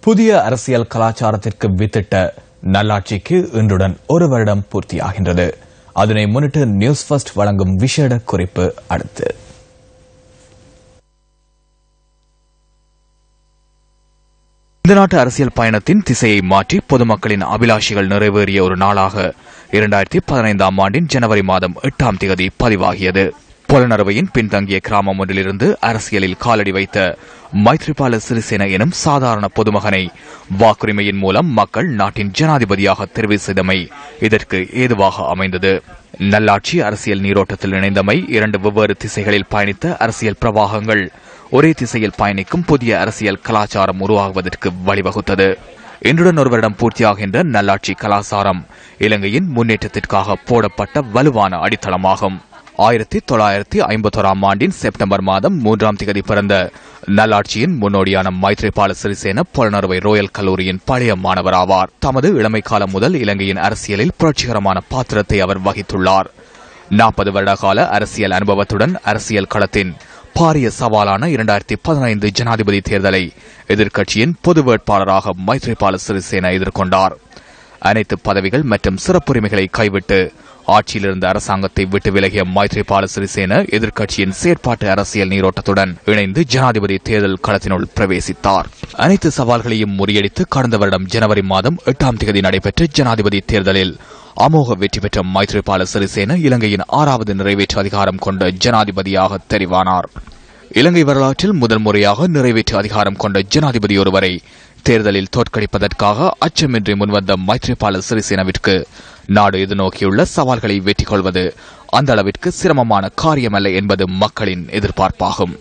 புதிய அரசியல் கலாச்சாரத்திற்கு வித்திட்ட நல்லாட்சிக்கு இன்றுடன் ஒரு வருடம் பூர்த்தியாகின்றது. அதனை முன்னிட்டு நியூஸ் ஃபர்ஸ்ட் வழங்கும் விசேட குறிப்பு அடுத்து. இந்த நாட்டு அரசியல் பயணத்தின் திசையை மாற்றி பொதுமக்களின் அபிலாஷைகள் நிறைவேறிய ஒரு நாளாக 2015 ஆண்டின் ஜனவரி மாதம் 8ஆம் தேதி பதிவாகியது. பொலனறுவையின் பின்தங்கிய கிராமம் ஒன்றிலிருந்து அரசியலில் காலடி வைத்த மைத்ரிபால சிறிசேன எனும் சாதாரண பொதுமகனை வாக்குரிமையின் மூலம் மக்கள் நாட்டின் ஜனாதிபதியாக தெரிவு செய்தமை இதற்கு ஏதுவாக அமைந்தது. நல்லாட்சி அரசியல் நீரோட்டத்தில் இணைந்தமை, இரண்டு வெவ்வேறு திசைகளில் பயணித்த அரசியல் பிரவாகங்கள் ஒரே திசையில் பயணிக்கும் புதிய அரசியல் கலாச்சாரம் உருவாகுவதற்கு வழிவகுத்தது. இன்றுடன் ஒரு வருடம் பூர்த்தியாகின்ற நல்லாட்சி கலாச்சாரம் இலங்கையின் முன்னேற்றத்திற்காக போடப்பட்ட வலுவான அடித்தளமாகும். 1951 ஆண்டின் செப்டம்பர் மாதம் 3ஆம் தேதி பிறந்த நல்லாட்சியின் முன்னோடியான மைத்ரிபால சிறிசேன பொலனறுவை ரோயல் கல்லூரியின் பழைய மாணவர் ஆவார். தமது இளமை காலம் முதல் இலங்கையின் அரசியலில் புரட்சிகரமான பாத்திரத்தை அவர் வகித்துள்ளார். 40 வருட கால அரசியல் அனுபவத்துடன் அரசியல் களத்தின் பாரிய சவாலான 2015 ஜனாதிபதி தேர்தலை எதிர்க்கட்சியின் பொது வேட்பாளராக மைத்ரிபால சிறிசேன எதிர்கொண்டார். அனைத்து பதவிகள் மற்றும் சிறப்புரிமைகளை கைவிட்டு ஆட்சியிலிருந்த அரசாங்கத்தை விட்டு விலகிய மைத்ரிபால சிறிசேன எதிர்க்கட்சியின் செயற்பாட்டு அரசியல் நீரோட்டத்துடன் இணைந்து ஜனாதிபதி தேர்தல் களத்தினுள் பிரவேசித்தார். அனைத்து சவால்களையும் முறியடித்து கடந்த வருடம் ஜனவரி மாதம் 8ஆம் தேதி நடைபெற்ற ஜனாதிபதி தேர்தலில் அமோக வெற்றி பெற்ற மைத்ரிபால சிறிசேன இலங்கையின் 6வது நிறைவேற்று அதிகாரம் கொண்ட ஜனாதிபதியாக தெரிவானார். இலங்கை வரலாற்றில் முதல் முறையாக நிறைவேற்று அதிகாரம் கொண்ட ஜனாதிபதி ஒருவரை தேர்தலில் தோற்கடிப்பதற்காக அச்சமின்றி முன்வந்த மைத்ரிபால சிறிசேனவிற்கு நாடு எதிர்நோக்கியுள்ள சவால்களை வெற்றி கொள்வது அந்த அளவிற்கு சிரமமான காரியமல்ல என்பது மக்களின் எதிர்பார்ப்பாகும்.